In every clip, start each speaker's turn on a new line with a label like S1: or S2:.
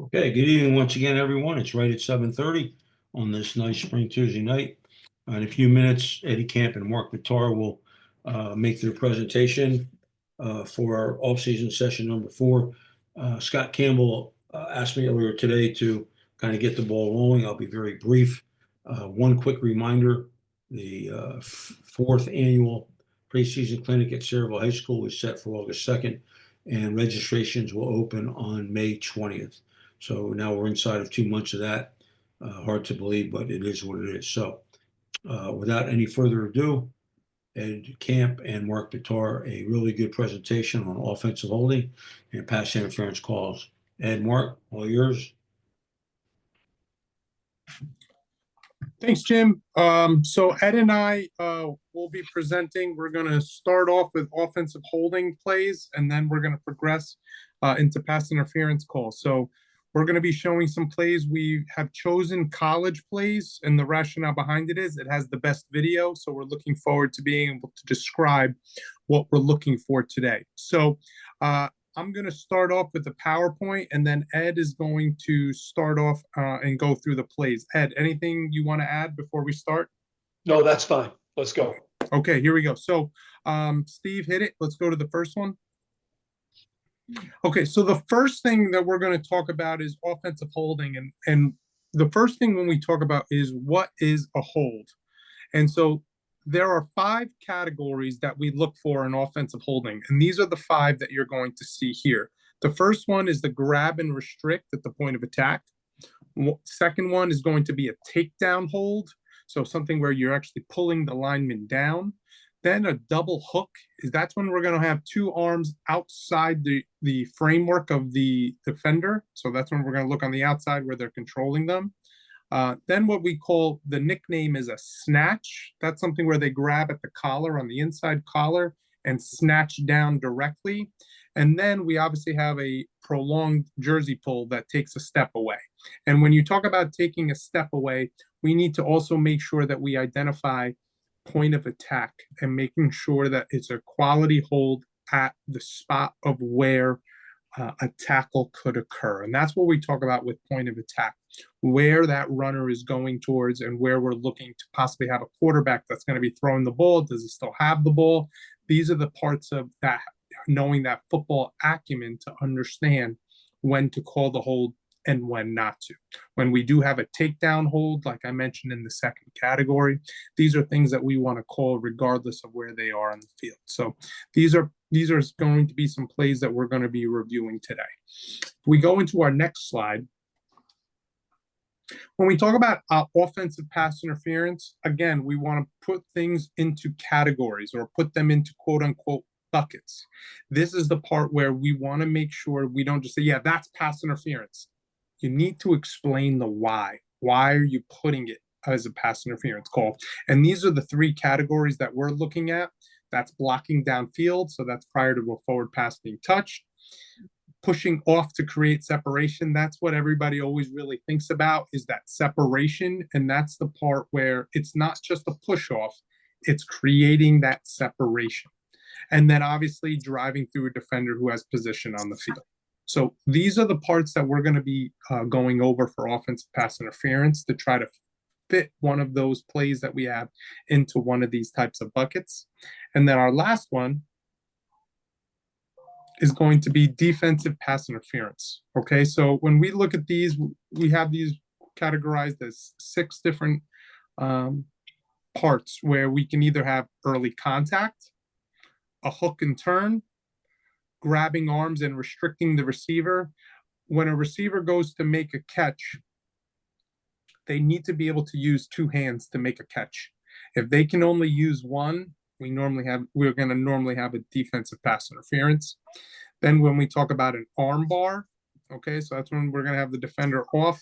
S1: Okay, good evening once again, everyone. It's right at 7:30 on this nice spring Tuesday night. In a few minutes, Eddie Camp and Mark Vitar will make their presentation for our off-season session number 4. Scott Campbell asked me earlier today to kind of get the ball rolling. I'll be very brief. One quick reminder, the fourth annual preseason clinic at Sayreville High School is set for August 2nd, and registrations will open on May 20th. So now we're inside of 2 months of that. Hard to believe, but it is what it is. So without any further ado, Ed Camp and Mark Bitar, a really good presentation on offensive holding and pass interference calls. Ed, Mark, all yours.
S2: Thanks, Jim. So Ed and I will be presenting. We're going to start off with offensive holding plays, and then we're going to progress into pass interference calls. So we're going to be showing some plays. We have chosen college plays, and the rationale behind it is it has the best video. So we're looking forward to being able to describe what we're looking for today. So I'm going to start off with the PowerPoint, and then Ed is going to start off and go through the plays. Ed, anything you want to add before we start?
S3: No, that's fine. Let's go.
S2: Okay, here we go. So Steve, hit it. Let's go to the first one. Okay, so the first thing that we're going to talk about is offensive holding. And the first thing when we talk about is what is a hold? And so there are 5 categories that we look for in offensive holding. And these are the 5 that you're going to see here. The first one is the grab and restrict at the point of attack. Second one is going to be a takedown hold. So something where you're actually pulling the lineman down. Then a double hook that's when we're going to have 2 arms outside the framework of the defender. So that's when we're going to look on the outside where they're controlling them. Then what we call the nickname is a snatch. That's something where they grab at the collar, on the inside collar, and snatch down directly. And then we obviously have a prolonged jersey pull that takes a step away. And when you talk about taking a step away, we need to also make sure that we identify point of attack and making sure that it's a quality hold at the spot of where a tackle could occur. And that's what we talk about with point of attack, where that runner is going towards and where we're looking to possibly have a quarterback that's going to be throwing the ball. Does he still have the ball? These are the parts of that, knowing that football acumen to understand when to call the hold and when not to. When we do have a takedown hold, like I mentioned in the second category, these are things that we want to call regardless of where they are on the field. So these are going to be some plays that we're going to be reviewing today. If we go into our next slide, when we talk about offensive pass interference, again, we want to put things into categories or put them into quote unquote buckets. This is the part where we want to make sure we don't just say, yeah, that's pass interference. You need to explain the why. Why are you putting it as a pass interference call? And these are the 3 categories that we're looking at. That's blocking downfield, so that's prior to a forward pass being touched. Pushing off to create separation, that's what everybody always really thinks about, is that separation. And that's the part where it's not just a push off, it's creating that separation. And then obviously driving through a defender who has position on the field. So these are the parts that we're going to be going over for offensive pass interference to try to fit one of those plays that we have into one of these types of buckets. And then our last one is going to be defensive pass interference. Okay, so when we look at these, we have these categorized as 6 different parts where we can either have early contact, a hook and turn, grabbing arms and restricting the receiver. When a receiver goes to make a catch, they need to be able to use 2 hands to make a catch. If they can only use one, we're going to normally have a defensive pass interference. Then when we talk about an arm bar, okay, so that's when we're going to have the defender off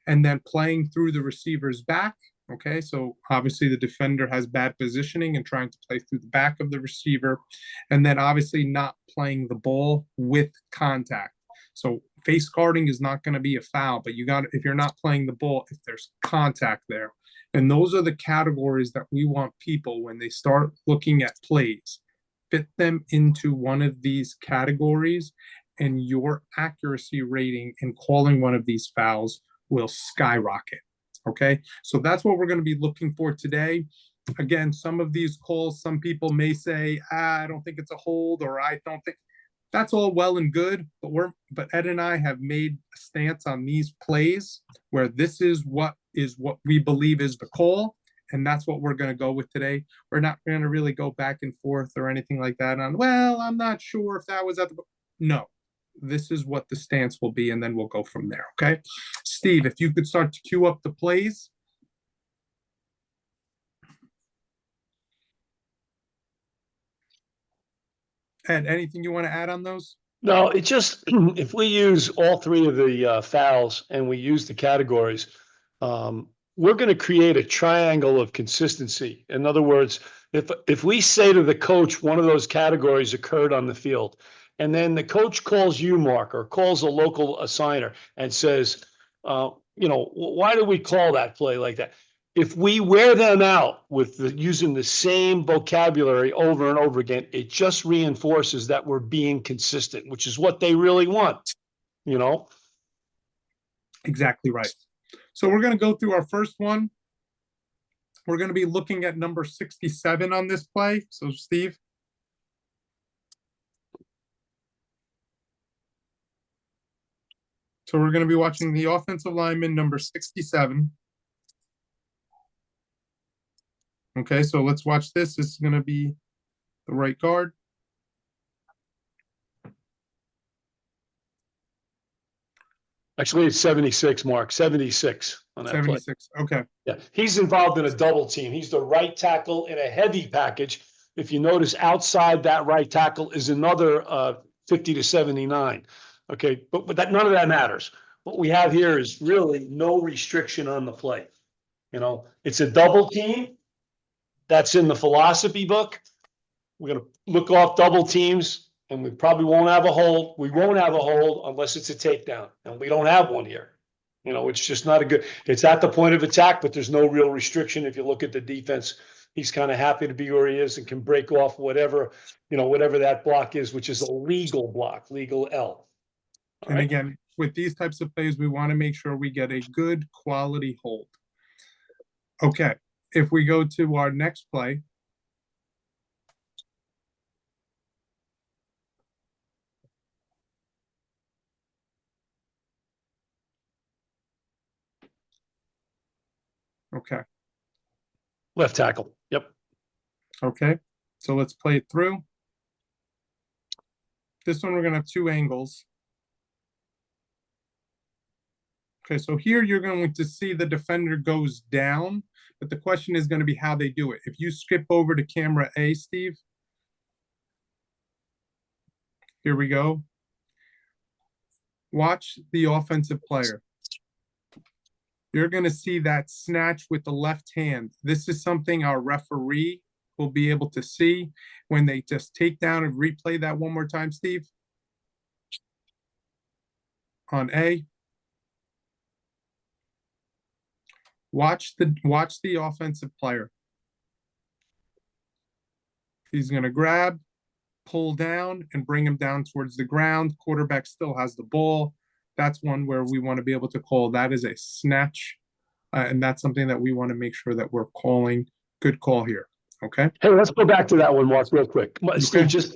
S2: and then playing through the receiver's back. Okay, so obviously the defender has bad positioning and trying to play through the back of the receiver, and then obviously not playing the ball with contact. So face guarding is not going to be a foul, but if you're not playing the ball, if there's contact there. And those are the categories that we want people, when they start looking at plays, fit them into one of these categories and your accuracy rating in calling one of these fouls will skyrocket. Okay, so that's what we're going to be looking for today. Again, some of these calls, some people may say, I don't think it's a hold, or I don't think. That's all well and good, but Ed and I have made a stance on these plays where this is what we believe is the call, and that's what we're going to go with today. We're not going to really go back and forth or anything like that on, well, I'm not sure if that was at the. No, this is what the stance will be, and then we'll go from there. Okay, Steve, if you could start to queue up the plays. Ed, anything you want to add on those?
S3: No, it just, if we use all three of the fouls and we use the categories, we're going to create a triangle of consistency. In other words, if we say to the coach, one of those categories occurred on the field, and then the coach calls you, Mark, or calls a local assigner and says, why do we call that play like that? If we wear them out with using the same vocabulary over and over again, it just reinforces that we're being consistent, which is what they really want,
S2: Exactly right. So we're going to go through our first one. We're going to be looking at number 67 on this play. So, Steve. So we're going to be watching the offensive lineman, number 67. Okay, so let's watch this. This is going to be the right guard.
S3: Actually, it's 76, Mark, 76 on that
S2: 76.
S3: play.
S2: Okay.
S3: Yeah, he's involved in a double team. He's the right tackle in a heavy package. If you notice, outside that right tackle is another 50 to 79. Okay, but none of that matters. What we have here is really no restriction on the play. It's a double team. That's in the philosophy book. We're going to look off double teams, and we probably won't have a hold. We won't have a hold unless it's a takedown, and we don't have one here. It's just not a good. It's at the point of attack, but there's no real restriction. If you look at the defense, he's kind of happy to be where he is and can break off whatever that block is, which is a legal block, legal L.
S2: And again, with these types of plays, we want to make sure we get a good quality hold. Okay, if we go to our next play. Okay.
S3: Left tackle. Yep.
S2: Okay, so let's play it through. This one, we're going to have two angles. Okay, so here you're going to see the defender goes down, but the question is going to be how they do it. If you skip over to camera A, Steve. Here we go. Watch the offensive player. You're going to see that snatch with the left hand. This is something our referee will be able to see when they just take down and replay that one more time, Steve. On A. Watch the offensive player. He's going to grab, pull down, and bring him down towards the ground. Quarterback still has the ball. That's one where we want to be able to call. That is a snatch, and that's something that we want to make sure that we're calling. Good call here. Okay.
S3: Hey, let's go back to that one, Mark, real quick.
S2: Okay.
S3: Steve, just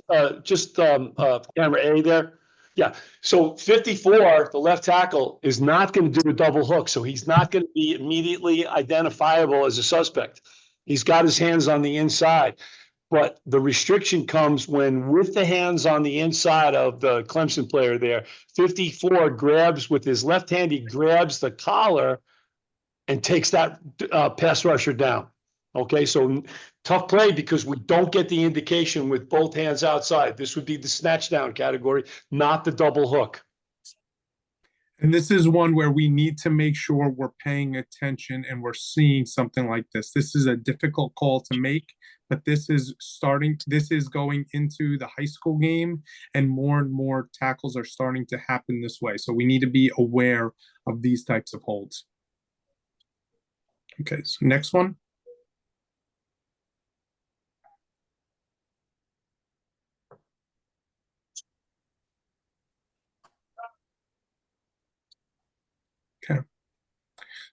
S3: camera A there. Yeah. So 54, the left tackle, is not going to do a double hook, so he's not going to be immediately identifiable as a suspect. He's got his hands on the inside. But the restriction comes when, with the hands on the inside of the Clemson player there, 54 grabs with his left hand, he grabs the collar and takes that pass rusher down. Okay, so tough play because we don't get the indication with both hands outside. This would be the snatch down category, not the double hook.
S2: And this is one where we need to make sure we're paying attention and we're seeing something like this. This is a difficult call to make, but this is going into the high school game, and more tackles are starting to happen this way. So we need to be aware of these types of holds. Okay, so next one.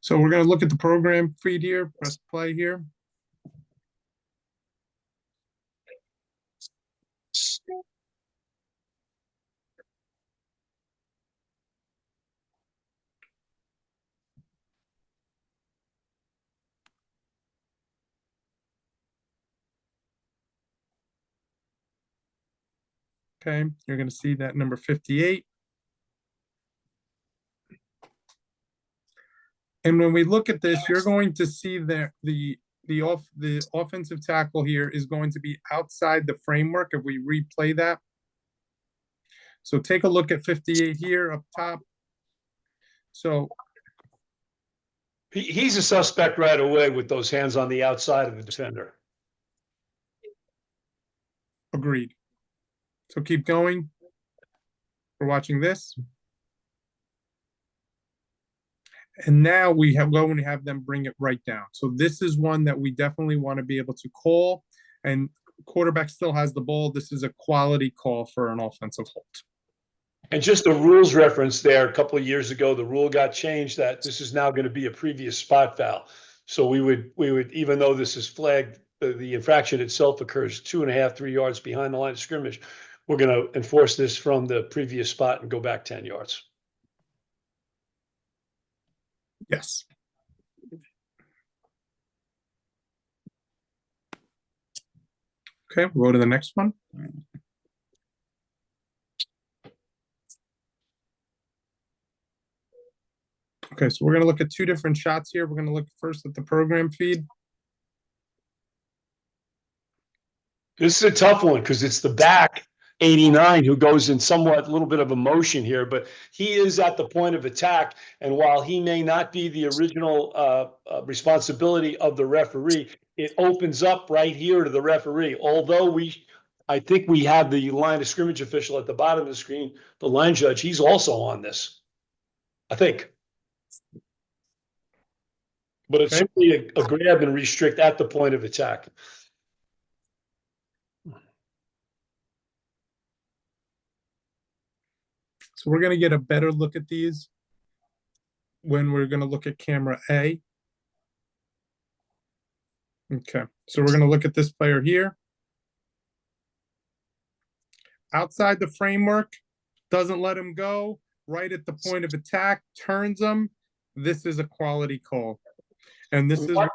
S2: So we're gonna look at the program feed here, press play here. Okay, you're gonna see that number 58. And when we look at this, you're going to see that the offensive tackle here is going to be outside the framework if we replay that. So take a look at 58 here up top. So
S3: He's a suspect right away with those hands on the outside of the defender.
S2: agreed. So keep going. We're watching this. And now we have go and have them bring it right down. So this is one that we definitely want to be able to call. And quarterback still has the ball. This is a quality call for an offensive hold.
S3: And just a rules reference there, a couple of years ago, the rule got changed that this is now going to be a previous spot foul. So we would, even though this is flagged, the infraction itself occurs 2.5, 3 yards behind the line of scrimmage. We're going to enforce this from the previous spot and go back 10 yards.
S2: Yes. Okay, we'll go to the next one. Okay, so we're going to look at two different shots here. We're going to look first at the program feed.
S3: This is a tough one because it's the back 89 who goes in somewhat a little bit of emotion here, but he is at the point of attack. And while he may not be the original responsibility of the referee, it opens up right here to the referee. Although I think we have the line of scrimmage official at the bottom of the screen, the line judge, he's also on this, I think. But it's certainly a grab and restrict at the point of attack.
S2: So we're going to get a better look at these when we're going to look at camera A. Okay, so we're going to look at this player here. Outside the framework, doesn't let him go, right at the point of attack, turns him. This is a quality call. And this is what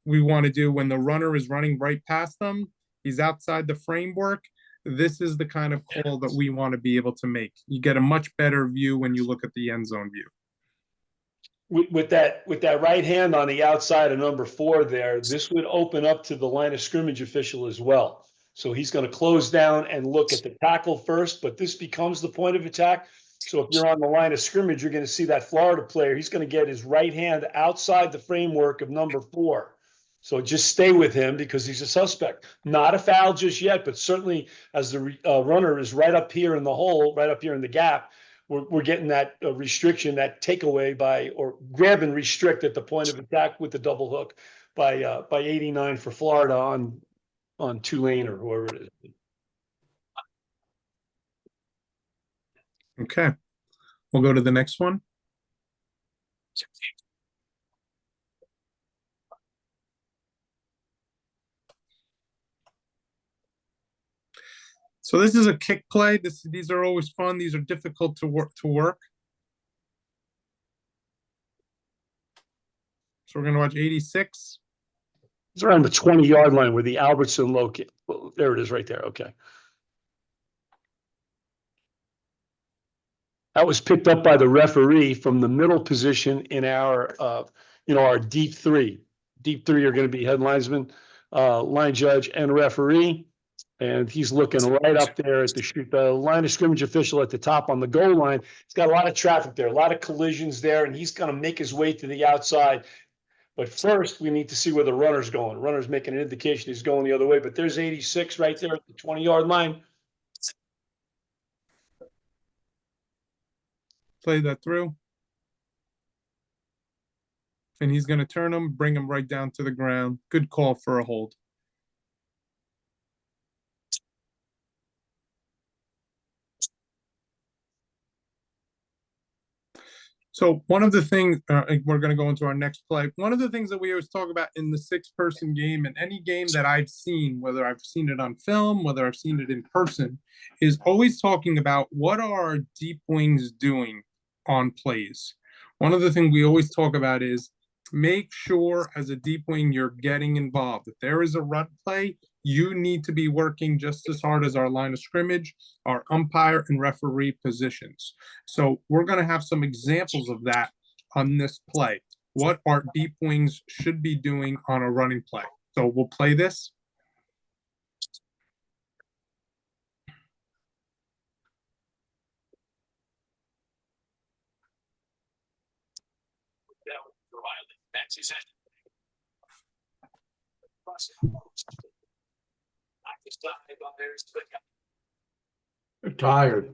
S2: we want to do when the runner is running right past them. He's outside the framework. This is the kind of call that we want to be able to make. You get a much better view when you look at the end zone view.
S3: With that right hand on the outside of number 4 there, this would open up to the line of scrimmage official as well. So he's going to close down and look at the tackle first, but this becomes the point of attack. So if you're on the line of scrimmage, you're going to see that Florida player. He's going to get his right hand outside the framework of number 4. So just stay with him because he's a suspect. Not a foul just yet, but certainly as the runner is right up here in the hole, right up here in the gap, we're getting that restriction, that takeaway by, or grab and restrict at the point of attack with the double hook by 89 for Florida on Tulane or whoever it is.
S2: Okay, we'll go to the next one. So this is a kick play. These are always fun. These are difficult to work. So we're going to watch 86.
S3: It's around the 20-yard line where the Albertson locate. Well, there it is right there. Okay. That was picked up by the referee from the middle position in our, our deep three. Deep three are going to be head linesman, line judge, and referee. And he's looking right up there at the line of scrimmage official at the top on the goal line. He's got a lot of traffic there, a lot of collisions there, and he's going to make his way to the outside. But first, we need to see where the runner's going. Runner's making an indication he's going the other way, but there's 86 right there at the 20-yard line.
S2: Play that through. And he's going to turn him, bring him right down to the ground. Good call for a hold. So one of the things, we're going to go into our next play. One of the things that we always talk about in the 6-person game and any game that I've seen, whether I've seen it on film, whether I've seen it in person, is always talking about what are our deep wings doing on plays. One of the things we always talk about is make sure as a deep wing you're getting involved. If there is a run play, you need to be working just as hard as our line of scrimmage, our umpire and referee positions. So we're going to have some examples of that on this play. What our deep wings should be doing on a running play. So we'll play this.
S3: They're tired.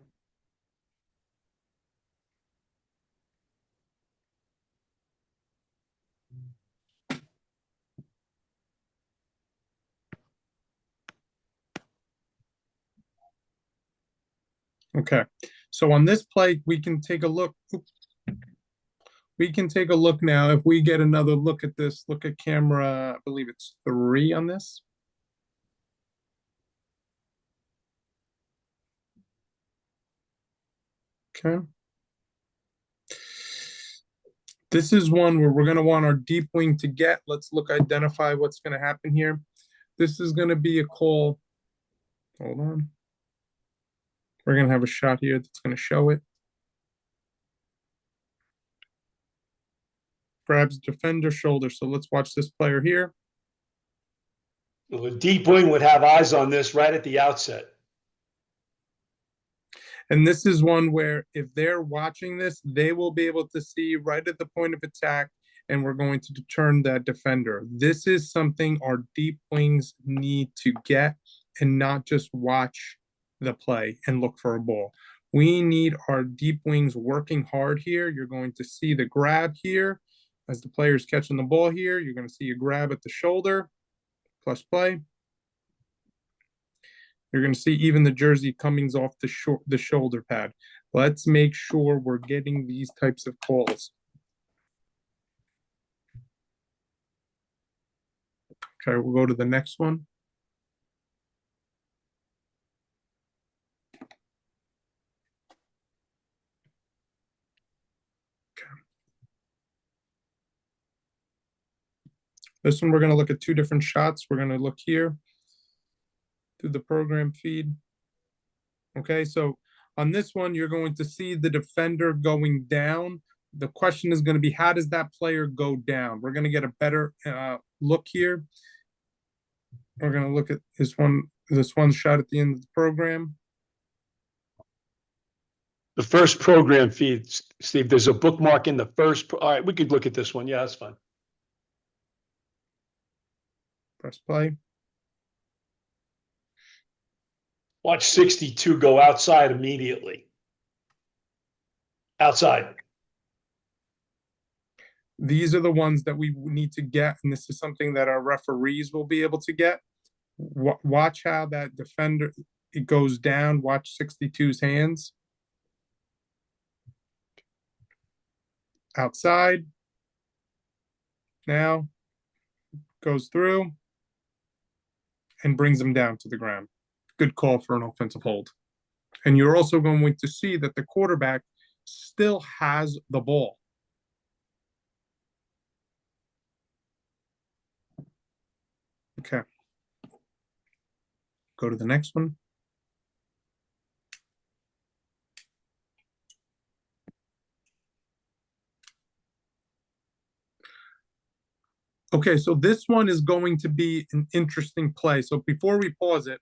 S2: Okay. So on this play, we can take a look. We can take a look now. If we get another look at this, look at camera, I believe it's 3 on this. Okay. This is one where we're going to want our deep wing to get. Let's look, identify what's going to happen here. This is going to be a call. Hold on. We're going to have a shot here that's going to show it. Grabs defender shoulder. So let's watch this player here.
S3: Well, the deep wing would have eyes on this right at the outset.
S2: And this is one where if they're watching this, they will be able to see right at the point of attack, and we're going to turn that defender. This is something our deep wings need to get and not just watch the play and look for a ball. We need our deep wings working hard here. You're going to see the grab here as the player's catching the ball here. You're going to see a grab at the shoulder, plus play. You're going to see even the jersey coming off the shoulder pad. Let's make sure we're getting these types of calls. Okay, we'll go to the next one. Okay. This one, we're going to look at 2 different shots. We're going to look here through the program feed. Okay, so on this one, you're going to see the defender going down. The question is going to be, how does that player go down? We're going to get a better look here. We're going to look at this one shot at the end of the program.
S3: The first program feed, Steve, there's a bookmark in the first. All right, we could look at this one. Yeah, that's fine.
S2: Press play.
S3: Watch 62 go outside immediately. Outside.
S2: These are the ones that we need to get, and this is something that our referees will be able to get. Watch how that defender, it goes down. Watch 62's hands. Outside. Now goes through and brings him down to the ground. Good call for an offensive hold. And you're also going to see that the quarterback still has the ball. Okay. Go to the next one. Okay, so this one is going to be an interesting play. So before we pause it,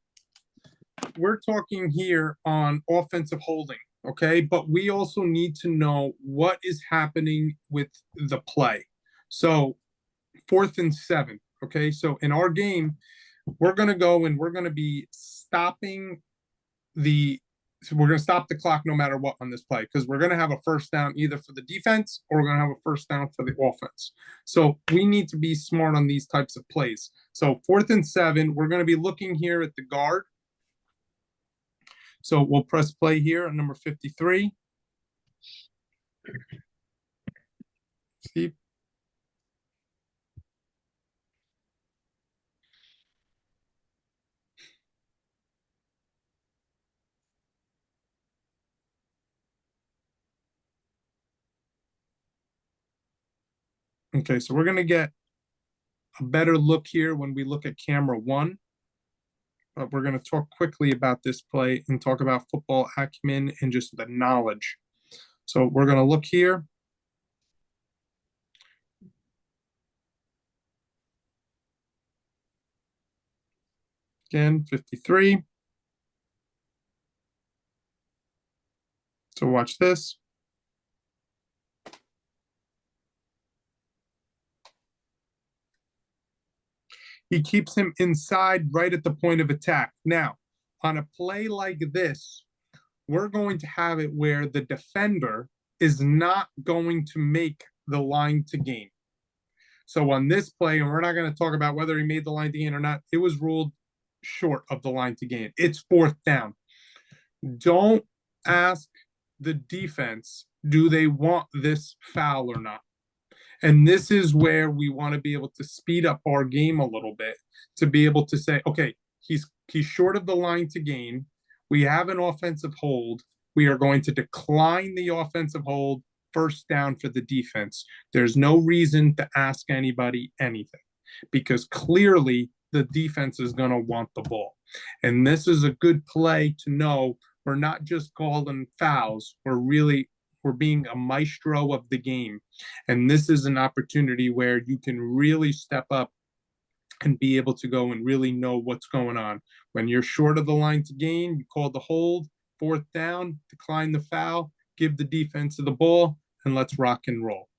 S2: we're talking here on offensive holding, okay? But we also need to know what is happening with the play. So 4th and 7, okay? So in our game, we're going to go and we're going to be stopping we're going to stop the clock no matter what on this play, because we're going to have a first down either for the defense or we're going to have a first down for the offense. So we need to be smart on these types of plays. So 4th and 7, we're going to be looking here at the guard. So we'll press play here on number 53. See? Okay, so we're gonna get a better look here when we look at camera one. But we're gonna talk quickly about this play and talk about football acumen and just the knowledge. So we're gonna look here. Again, 53. So watch this. He keeps him inside right at the point of attack. Now, on a play like this, we're going to have it where the defender is not going to make the line to gain. So on this play, and we're not going to talk about whether he made the line to gain or not, it was ruled short of the line to gain. It's 4th down. Don't ask the defense, do they want this foul or not? And this is where we want to be able to speed up our game a little bit to be able to say, okay, he's short of the line to gain. We have an offensive hold. We are going to decline the offensive hold, 1st down for the defense. There's no reason to ask anybody anything because clearly the defense is going to want the ball. And this is a good play to know we're not just calling fouls. We're being a maestro of the game. And this is an opportunity where you can really step up and be able to go and really know what's going on. When you're short of the line to gain, you call the hold, 4th down, decline the foul, give the defense the ball, and let's rock and roll.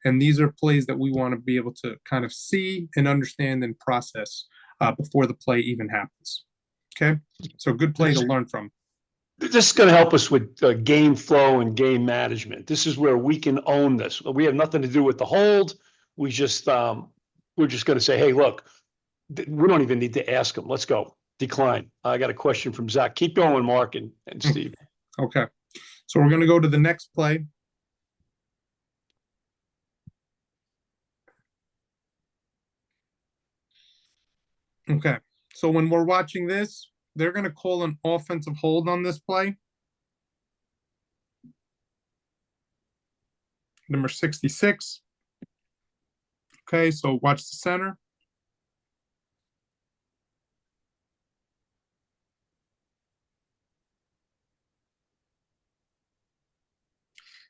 S2: And these are plays that we want to be able to kind of see and understand and process before the play even happens. Okay, so good play to learn from.
S3: This is going to help us with game flow and game management. This is where we can own this. We have nothing to do with the hold. We're just going to say, hey, look, we don't even need to ask them. Let's go. Decline. I got a question from Zach. Keep going, Mark and Steve.
S2: Okay, so we're going to go to the next play. Okay, so when we're watching this, they're going to call an offensive hold on this play. Number 66. Okay, so watch the center.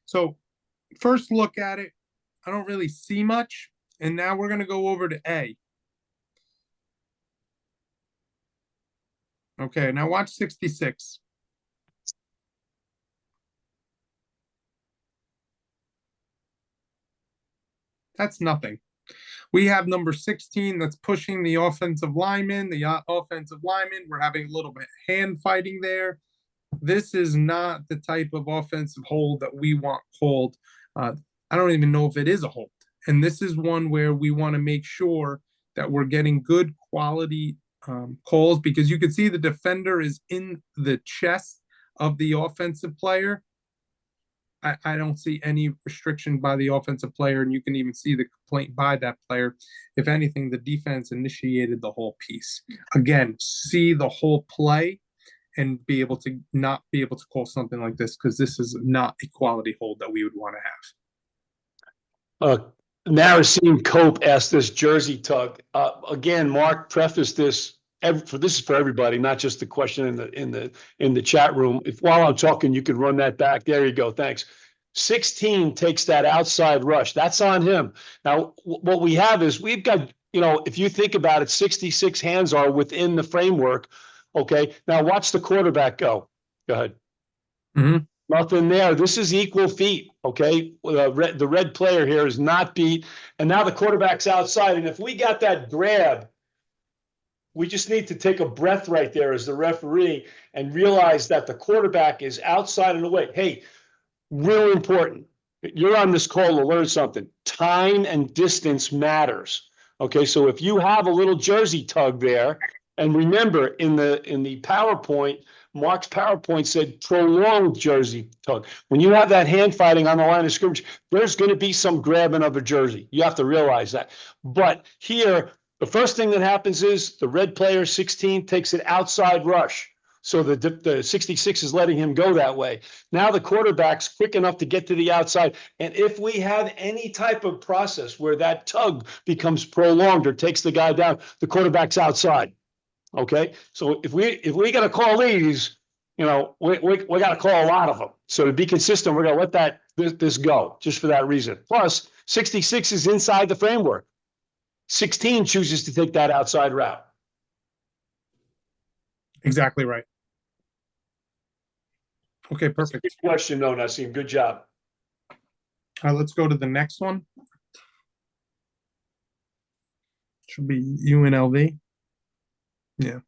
S2: So first look at it, I don't really see much. And now we're going to go over to A. Okay, now watch 66. That's nothing. We have number 16 that's pushing the offensive lineman, We're having a little bit of hand fighting there. This is not the type of offensive hold that we want called. I don't even know if it is a hold. And this is one where we want to make sure that we're getting good quality calls, because you can see the defender is in the chest of the offensive player. I don't see any restriction by the offensive player, and you can even see the complaint by that player. If anything, the defense initiated the whole piece. Again, see the whole play and be able to not be able to call something like this, because this is not a quality hold that we would want to have.
S3: Narasim Cope asked this jersey tug. Again, Mark prefaced this. This is for everybody, not just the question in the chat room. If while I'm talking, you could run that back. There you go. Thanks. 16 takes that outside rush. That's on him. Now, what we have is we've got, if you think about it, 66 hands are within the framework. Okay. Now watch the quarterback go. Go ahead.
S2: Mm-hmm.
S3: Nothing there. This is equal feet. Okay. The red player here is not beat. And now the quarterback's outside. And if we got that grab, we just need to take a breath right there as the referee and realize that the quarterback is outside and away. Hey, real important. You're on this call to learn something. Time and distance matters. Okay, so if you have a little jersey tug there, and remember in the PowerPoint, Mark's PowerPoint said prolonged jersey tug. When you have that hand fighting on the line of scrimmage, there's going to be some grabbing of a jersey. You have to realize that. But here, the first thing that happens is the red player 16 takes an outside rush. So the 66 is letting him go that way. Now the quarterback's quick enough to get to the outside. And if we have any type of process where that tug becomes prolonged or takes the guy down, the quarterback's outside. Okay, so if we got to call these, we got to call a lot of them. So to be consistent, we're going to let this go just for that reason. Plus, 66 is inside the framework. 16 chooses to take that outside route.
S2: Exactly right. Okay, perfect.
S3: Good question, though, Nassim. Good job.
S2: Let's go to the next one. Should be UNLV. Yeah.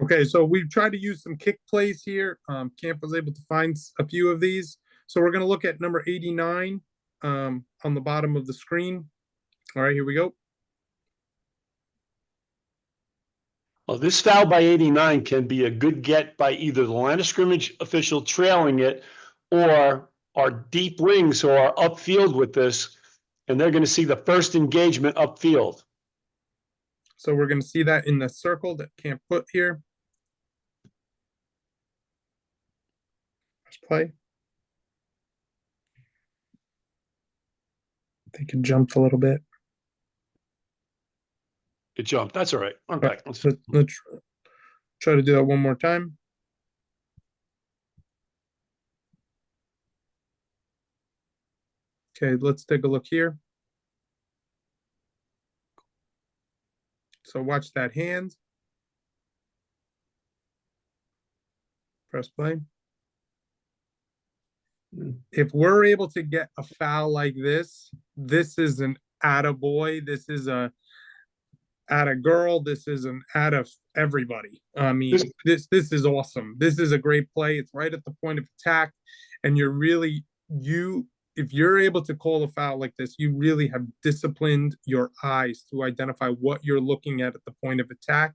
S2: Okay, so we've tried to use some kick plays here. Camp was able to find a few of these. So we're going to look at number 89 on the bottom of the screen. All right, here we go.
S3: Well, this foul by 89 can be a good get by either the line of scrimmage official trailing it or our deep wings who are upfield with this, and they're going to see the first engagement upfield.
S2: So we're going to see that in the circle that Camp put here. Let's play. I think it jumped a little bit.
S3: It jumped. That's all right. I'm back.
S2: Let's try to do that one more time. Okay, let's take a look here. So watch that hand. Press play. If we're able to get a foul like this is an attaboy. This is a atta girl. This is an atta everybody. I mean, this is awesome. This is a great play. It's right at the point of attack, and you're really if you're able to call a foul like this, you really have disciplined your eyes to identify what you're looking at the point of attack.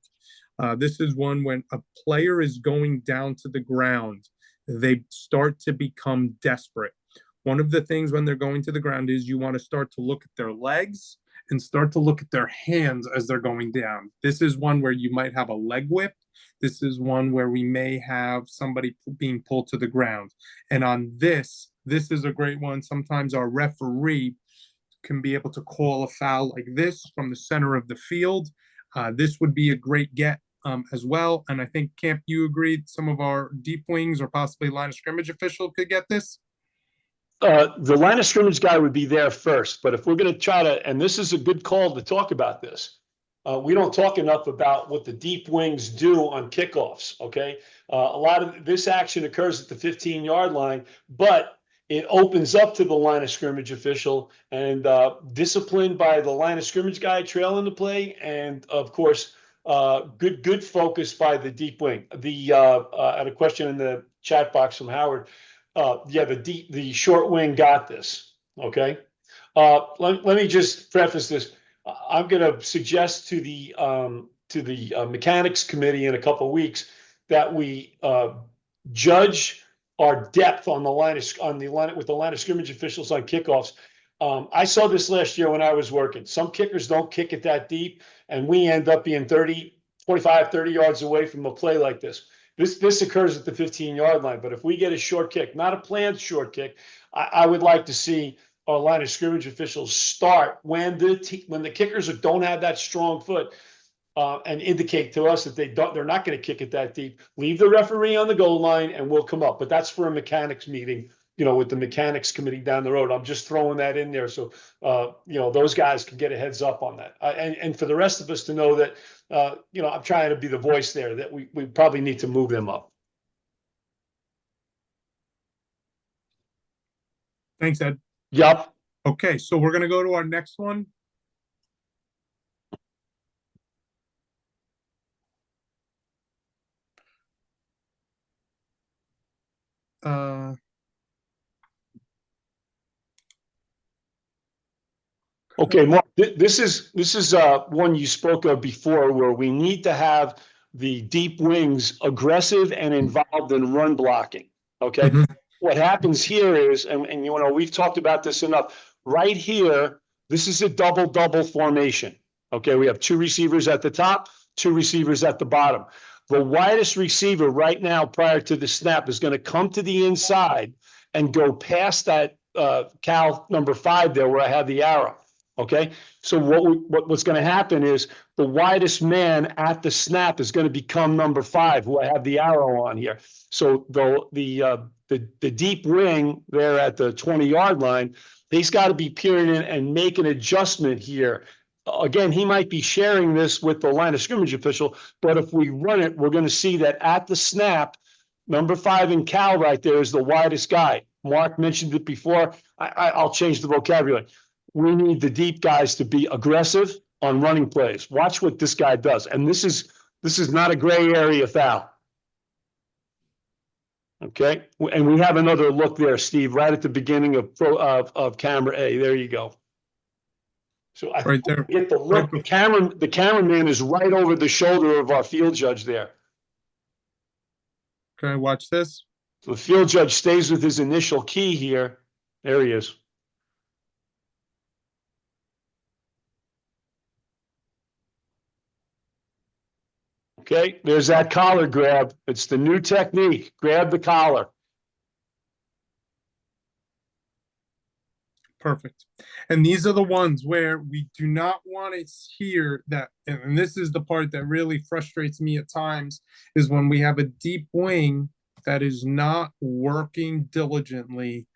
S2: This is one when a player is going down to the ground, they start to become desperate. One of the things when they're going to the ground is you want to start to look at their legs and start to look at their hands as they're going down. This is one where you might have a leg whip. This is one where we may have somebody being pulled to the ground. And on this is a great one. Sometimes our referee can be able to call a foul like this from the center of the field. This would be a great get as well. And I think, Camp, you agreed some of our deep wings or possibly line of scrimmage official could get this?
S3: The line of scrimmage guy would be there first, but if we're going to try to, and this is a good call to talk about this, we don't talk enough about what the deep wings do on kickoffs, okay? A lot of this action occurs at the 15-yard line, but it opens up to the line of scrimmage official, and disciplined by the line of scrimmage guy trailing the play, and of course, good focus by the deep wing. I had a question in the chat box from Howard. Yeah, the short wing got this. Okay. Let me just preface this. I'm going to suggest to the mechanics committee in a couple of weeks that we judge our depth on the line with the line of scrimmage officials on kickoffs. I saw this last year when I was working. Some kickers don't kick it that deep, and we end up being 25, 30 yards away from a play like this. This occurs at the 15-yard line, but if we get a short kick, not a planned short kick, I would like to see our line of scrimmage officials start when the kickers don't have that strong foot and indicate to us that they're not going to kick it that deep. Leave the referee on the goal line, and we'll come up. But that's for a mechanics meeting, with the mechanics committee down the road. I'm just throwing that in there so those guys can get a heads up on that, and for the rest of us to know that. I'm trying to be the voice there that we probably need to move them up.
S2: Thanks, Ed.
S3: Yep.
S2: Okay, so we're going to go to our next one.
S3: Okay, Mark, this is one you spoke of before where we need to have the deep wings aggressive and involved in run blocking. Okay.
S2: Mhm.
S3: What happens here is, and you know, we've talked about this enough. Right here, this is a double formation. Okay, we have two receivers at the top, two receivers at the bottom. The widest receiver right now prior to the snap is going to come to the inside and go past that Cal number 5 there where I have the arrow. Okay, so what's going to happen is the widest man at the snap is going to become number 5, who I have the arrow on here. So the deep wing there at the 20-yard line, he's got to be peering in and make an adjustment here. Again, he might be sharing this with the line of scrimmage official, but if we run it, we're going to see that at the snap, number 5 in Cal right there is the widest guy. Mark mentioned it before. I'll change the vocabulary. We need the deep guys to be aggressive on running plays. Watch what this guy does. And this is not a gray area foul. Okay, and we have another look there, Steve, right at the beginning of camera A. There you go. So I
S2: Right there.
S3: get the look. The cameraman is right over the shoulder of our field judge there.
S2: Okay, watch this.
S3: So the field judge stays with his initial key here. There he is. Okay, there's that collar grab. It's the new technique. Grab the collar.
S2: Perfect. And these are the ones where we do not want to hear that. And this is the part that really frustrates me at times is when we have a deep wing that is not working diligently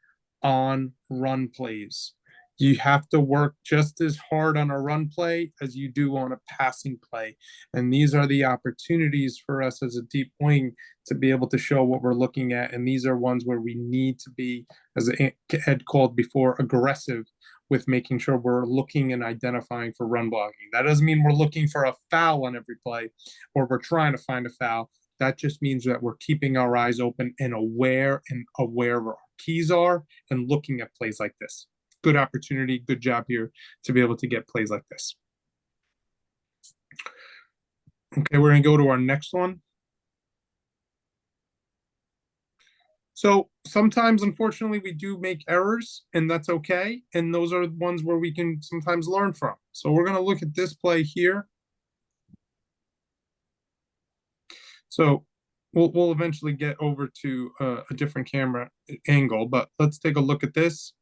S2: on run plays. You have to work just as hard on a run play as you do on a passing play. And these are the opportunities for us as a deep wing to be able to show what we're looking at. And these are ones where we need to be, as Ed called before, aggressive with making sure we're looking and identifying for run blocking. That doesn't mean we're looking for a foul on every play or we're trying to find a foul. That just means that we're keeping our eyes open and aware of where our keys are and looking at plays like this. Good opportunity, good job here to be able to get plays like this. Okay, we're going to go to our next one. So sometimes, unfortunately, we do make errors, and that's okay. And those are the ones where we can sometimes learn from. So we're going to look at this play here. So we'll eventually get over to a different camera angle, but let's take a look at this.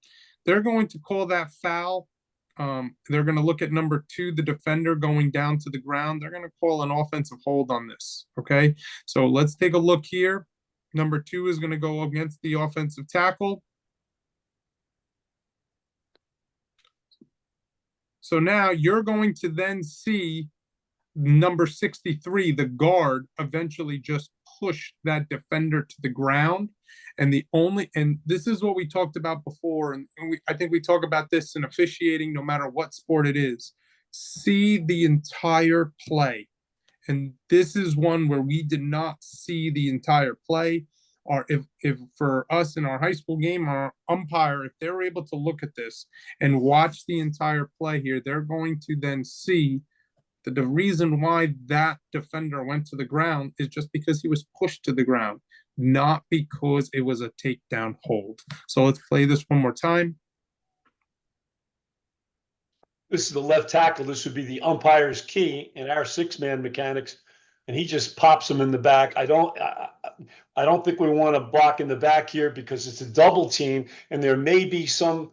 S2: They're going to call that foul. They're going to look at number 2, the defender going down to the ground. They're going to call an offensive hold on this. Okay, so let's take a look here. Number 2 is going to go against the offensive tackle. So now you're going to then see number 63, the guard, eventually just push that defender to the ground. And this is what we talked about before. And I think we talk about this in officiating, no matter what sport it is. See the entire play. And this is one where we did not see the entire play. Or if for us in our high school game, our umpire, if they're able to look at this and watch the entire play here, they're going to then see that the reason why that defender went to the ground is just because he was pushed to the ground, not because it was a takedown hold. So let's play this one more time.
S3: This is the left tackle. This would be the umpire's key in our 6-man mechanics, and he just pops him in the back. I don't think we want to block in the back here because it's a double team, and there may be some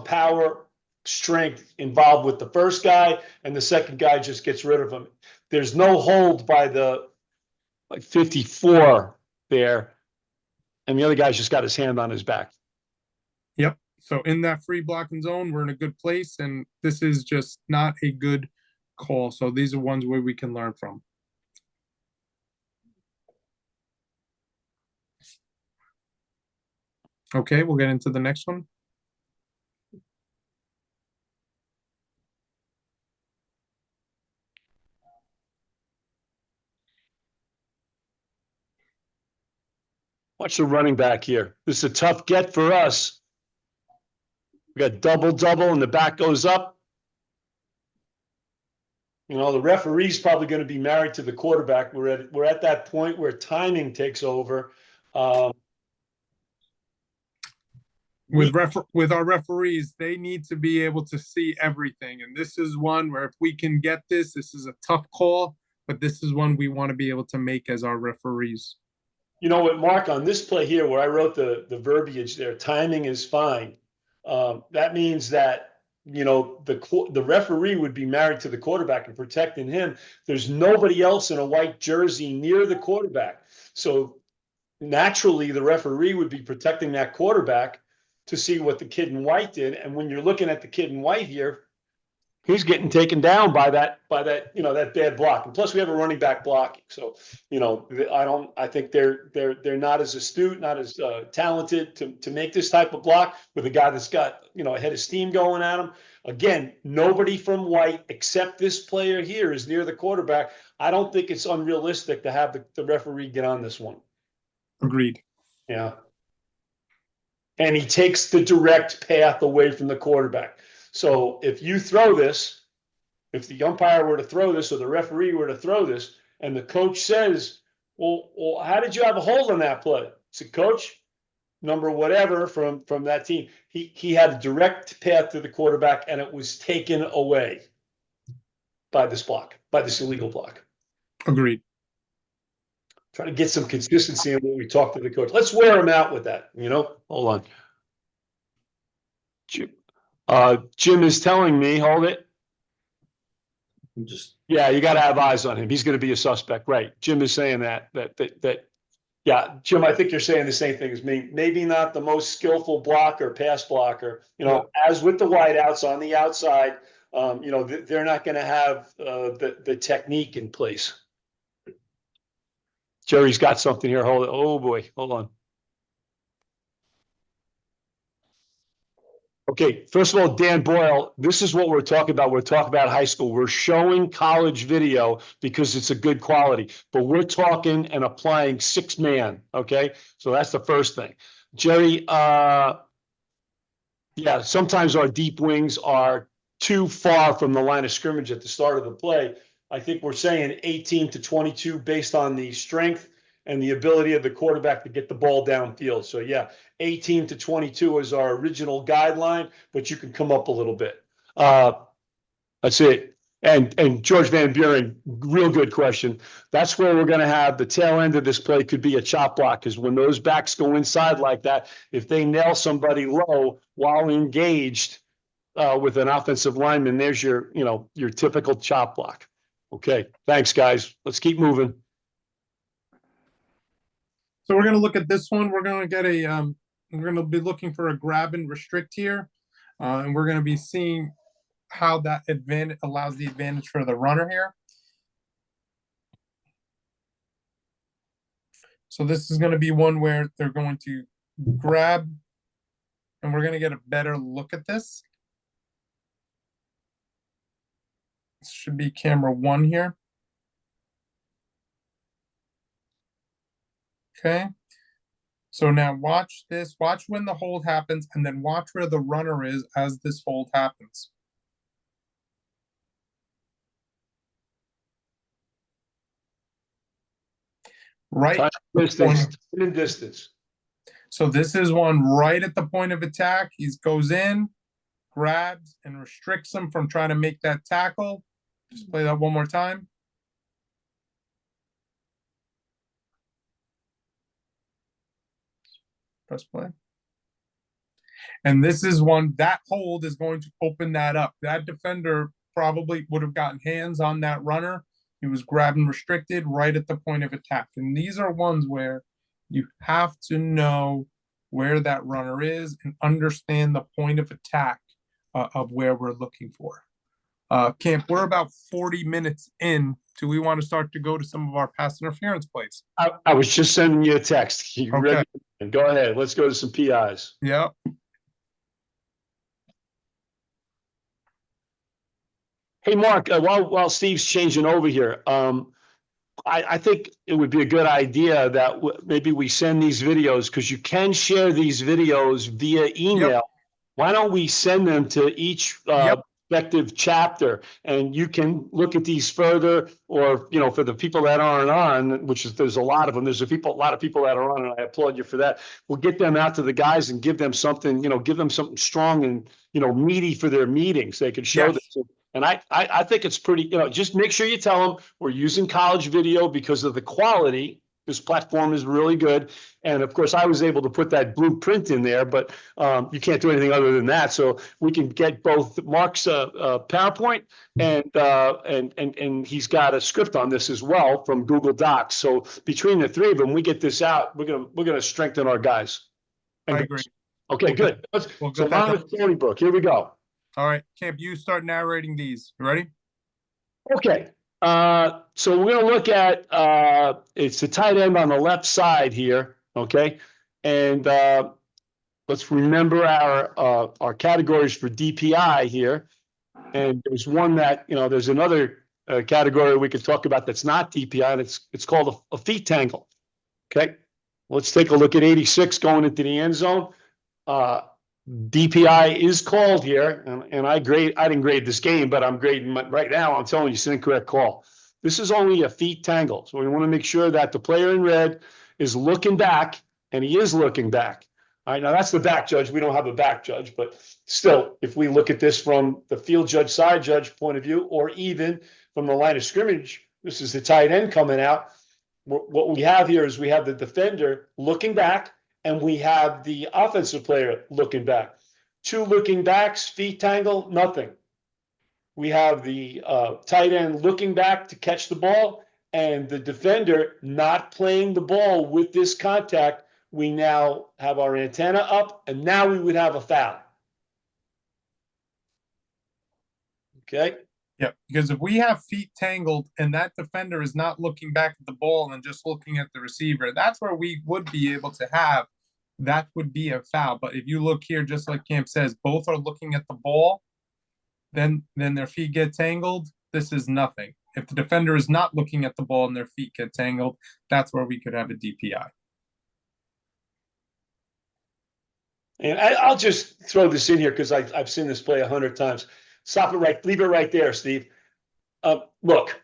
S3: power strength involved with the first guy, and the second guy just gets rid of him. There's no hold by the 54 there, and the other guy's just got his hand on his back.
S2: Yep. So in that free blocking zone, we're in a good place, and this is just not a good call. So these are ones where we can learn from. Okay, we'll get into the next one.
S3: Watch the running back here. This is a tough get for us. We got double, and the back goes up. You know, the referee's probably going to be married to the quarterback. We're at that point where timing takes over.
S2: With our referees, they need to be able to see everything. And this is one where if we can get this is a tough call, but this is one we want to be able to make as our referees.
S3: You know what, Mark, on this play here where I wrote the verbiage there, timing is fine. That means that, you know, the referee would be married to the quarterback and protecting him. There's nobody else in a white jersey near the quarterback. So naturally, the referee would be protecting that quarterback to see what the kid in white did. And when you're looking at the kid in white here, he's getting taken down by that, you know, that bad block. And plus we have a running back blocking. So, you know, I think they're not as astute, not as talented to make this type of block with a guy that's got, you know, a head of steam going at him. Again, nobody from white except this player here is near the quarterback. I don't think it's unrealistic to have the referee get on this one.
S2: Agreed.
S3: Yeah. And he takes the direct path away from the quarterback. So if you throw this, if the umpire were to throw this or the referee were to throw this, and the coach says, well, how did you have a hold on that play? It's a coach, number whatever from that team. He had a direct path to the quarterback, and it was taken away by this block, by this illegal block.
S2: Agreed.
S3: Try to get some consistency in when we talk to the coach. Let's wear him out with that, you know? Hold on. Jim is telling me, hold it. Yeah, you got to have eyes on him. He's going to be a suspect, right? Jim is saying that. Yeah, Jim, I think you're saying the same thing as me. Maybe not the most skillful blocker, pass blocker. You know, as with the wideouts on the outside, you know, they're not going to have the technique in place. Jerry's got something here. Hold it. Oh boy, hold on. Okay, first of all, Dan Boyle, this is what we're talking about. We're talking about high school. We're showing college video because it's a good quality, but we're talking and applying 6-man, okay? So that's the first thing. Jerry, yeah, sometimes our deep wings are too far from the line of scrimmage at the start of the play. I think we're saying 18 to 22 based on the strength and the ability of the quarterback to get the ball downfield. So yeah, 18 to 22 is our original guideline, but you can come up a little bit. That's it. And George Van Buren, real good question. That's where we're going to have the tail end of this play could be a chop block, because when those backs go inside like that, if they nail somebody low while engaged with an offensive lineman, there's your, you know, your typical chop block. Okay, thanks, guys. Let's keep moving.
S2: So we're going to look at this one. We're going to get a, we're going to be looking for a grab and restrict here. And we're going to be seeing how that advantage allows the advantage for the runner here. So this is going to be one where they're going to grab, and we're going to get a better look at this. This should be camera 1 here. Okay. So now watch this, watch when the hold happens, and then watch where the runner is as this hold happens. Right.
S3: Distance.
S2: So this is one right at the point of attack. He goes in, grabs, and restricts him from trying to make that tackle. Just play that one more time. Press play. And this is one, that hold is going to open that up. That defender probably would have gotten hands on that runner. He was grabbing restricted right at the point of attack. And these are ones where you have to know where that runner is and understand the point of attack of where we're looking for. Camp, we're about 40 minutes in. Do we want to start to go to some of our pass interference plays?
S3: I was just sending you a text. You
S2: Okay.
S3: ready? Go ahead. Let's go to some PIs.
S2: Yep.
S3: Hey, Mark, while Steve's changing over here, I think it would be a good idea that maybe we send these videos, because you can share these videos via email.
S2: Yep.
S3: Why don't we send them to each
S2: Yep.
S3: respective chapter, and you can look at these further, or, you know, for the people that aren't on, which is, there's a lot of them, there's a lot of people that are on, and I applaud you for that. We'll get them out to the guys and give them something, you know, give them something strong and, you know, meaty for their meetings. They can show
S2: Yes.
S3: this. And I think it's pretty, you know, just make sure you tell them we're using college video because of the quality. This platform is really good. And of course, I was able to put that blueprint in there, but you can't do anything other than that. So we can get both Mark's PowerPoint and he's got a script on this as well from Google Docs. So between the three of them, we get this out. We're gonna strengthen our guys.
S2: I agree.
S3: Okay, good.
S2: We'll
S3: So
S2: get that
S3: on with Stony Brook. Here we go.
S2: All right, Camp, you start narrating these. You ready?
S3: Okay, so we're gonna look at, it's the tight end on the left side here, okay? And, let's remember our categories for DPI here. And there's one that, you know, there's another, category we could talk about that's not DPI, and it's called a feet tangle, okay? Let's take a look at 86 going into the end zone. DPI is called here, and I didn't grade this game, but I'm grading right now. I'm telling you, it's an incorrect call. This is only a feet tangle. So we want to make sure that the player in red is looking back, and he is looking back. All right, now that's the back judge. We don't have a back judge, but still, if we look at this from the field judge, side judge point of view, or even from the line of scrimmage, this is the tight end coming out. What we have here is we have the defender looking back, and we have the offensive player looking back. Two looking backs, feet tangle, nothing. We have the tight end looking back to catch the ball, and the defender not playing the ball with this contact. We now have our antenna up, and now we would have a foul. Okay?
S2: Yeah, because if we have feet tangled and that defender is not looking back at the ball and just looking at the receiver, that's where we would be able to have, that would be a foul. But if you look here, just like Camp says, both are looking at the ball, then their feet get tangled. This is nothing. If the defender is not looking at the ball and their feet get tangled, that's where we could have a DPI.
S3: And I'll just throw this in here because I've seen this play 100 times. Stop it right, leave it right there, Steve. Look,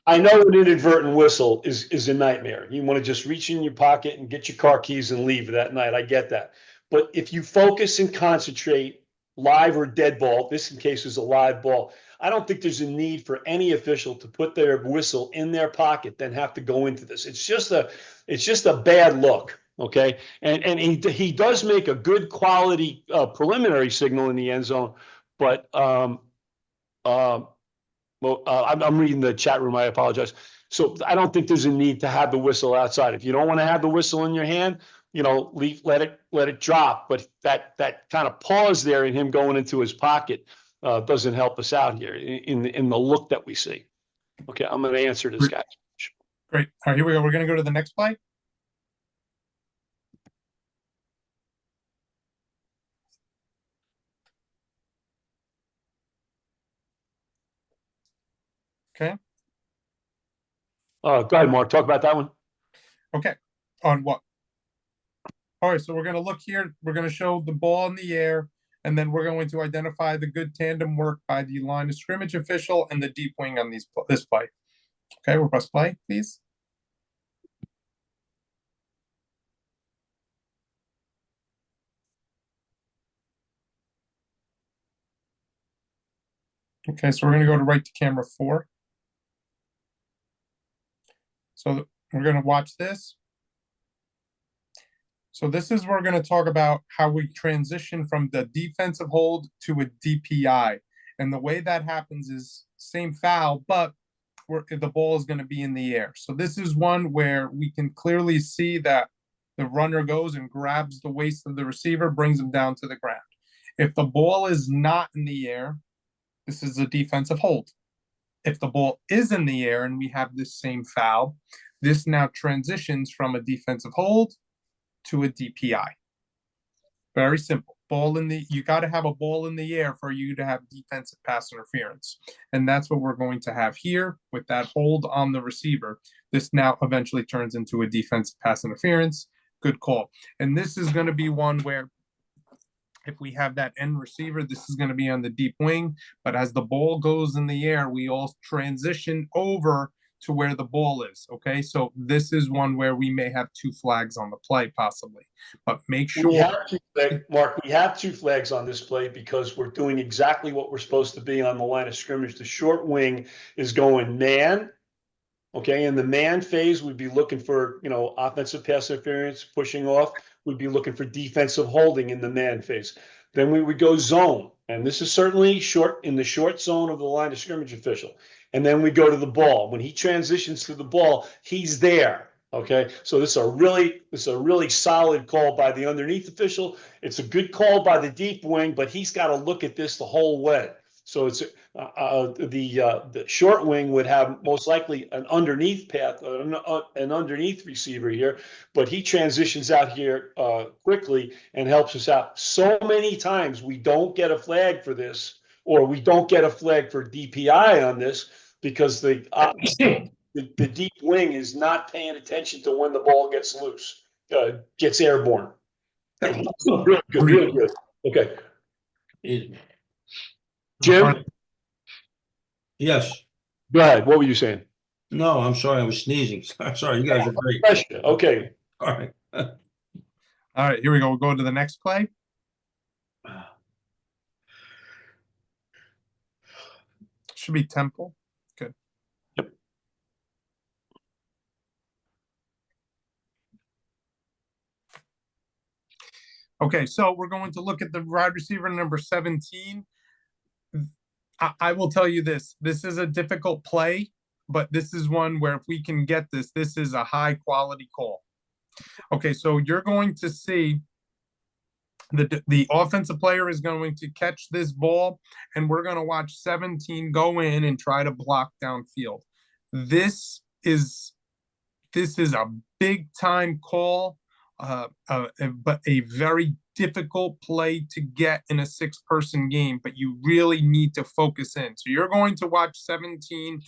S3: I know an inadvertent whistle is a nightmare. You want to just reach in your pocket and get your car keys and leave that night. I get that. But if you focus and concentrate, live or dead ball, this in case is a live ball, I don't think there's a need for any official to put their whistle in their pocket, then have to go into this. It's just a bad look. Okay, and he does make a good quality preliminary signal in the end zone, but I'm reading the chat room. I apologize. So I don't think there's a need to have the whistle outside. If you don't want to have the whistle in your hand, you know, let it drop. But that kind of pause there in him going into his pocket doesn't help us out here in the look that we see. Okay, I'm going to answer this guy.
S2: Great. All right, here we go. We're going to go to the next play. Okay.
S3: Go ahead, Mark. Talk about that one.
S2: Okay. On what? All right, so we're going to look here. We're going to show the ball in the air, and then we're going to identify the good tandem work by the line of scrimmage official and the deep wing on this play. Okay, we'll press play, please. Okay, so we're going to go to right to camera 4. So we're going to watch this. So this is where we're going to talk about how we transition from the defensive hold to a DPI. And the way that happens is same foul, but the ball is going to be in the air. So this is one where we can clearly see that the runner goes and grabs the waist of the receiver, brings him down to the ground. If the ball is not in the air, this is a defensive hold. If the ball is in the air and we have this same foul, this now transitions from a defensive hold to a DPI. Very simple. You got to have a ball in the air for you to have defensive pass interference. And that's what we're going to have here with that hold on the receiver. This now eventually turns into a defensive pass interference. Good call. And this is going to be one where If we have that end receiver, this is going to be on the deep wing. But as the ball goes in the air, we all transition over to where the ball is. Okay, so this is one where we may have 2 flags on the play, possibly. But make
S3: We
S2: sure.
S3: have Mark, we have 2 flags on this play because we're doing exactly what we're supposed to be on the line of scrimmage. The short wing is going man. Okay, in the man phase, we'd be looking for, offensive pass interference, pushing off. We'd be looking for defensive holding in the man phase. Then we would go zone, and this is certainly in the short zone of the line of scrimmage official. And then we go to the ball. When he transitions to the ball, he's there. Okay, so this is a really solid call by the underneath official. It's a good call by the deep wing, but he's got to look at this the whole way. So it's the short wing would have most likely an underneath path, an underneath receiver here, but he transitions out here quickly and helps us out. So many times we don't get a flag for this, or we don't get a flag for DPI on this because the deep wing is not paying attention to when the ball gets loose, gets airborne. Real good, real good. Okay, Jim.
S1: Yes.
S3: Go ahead. What were you saying?
S1: No, I'm sorry. I was sneezing. Sorry. You guys are great.
S3: Okay.
S1: All right.
S2: All right, here we go. We'll go to the next play. Should be Temple. Good.
S3: Yep.
S2: Okay, so we're going to look at the wide receiver number 17. I will tell you this. This is a difficult play, but this is one where if we can get this, this is a high quality call. Okay, so you're going to see the offensive player is going to catch this ball, and we're going to watch 17 go in and try to block downfield. This is a big time call, but a very difficult play to get in a 6-person game, but you really need to focus in. So you're going to watch 17.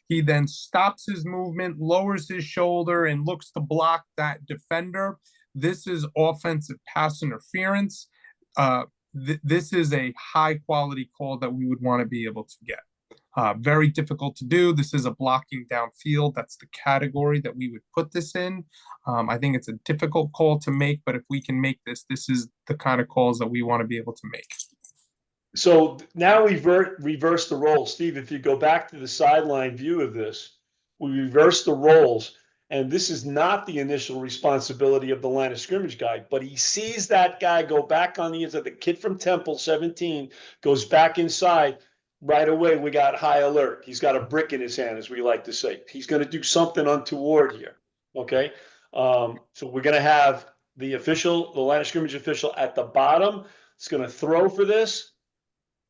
S2: He then stops his movement, lowers his shoulder, and looks to block that defender. This is offensive pass interference. This is a high quality call that we would want to be able to get. Very difficult to do. This is a blocking downfield. That's the category that we would put this in. I think it's a difficult call to make, but if we can make this, this is the kind of calls that we want to be able to make.
S3: So now we reverse the roles. Steve, if you go back to the sideline view of this, we reverse the roles. And this is not the initial responsibility of the line of scrimmage guy, but he sees that guy go back on the inside. The kid from Temple, 17, goes back inside. Right away, we got high alert. He's got a brick in his hand, as we like to say. He's going to do something untoward here. Okay. So we're going to have the line of scrimmage official at the bottom. It's going to throw for this.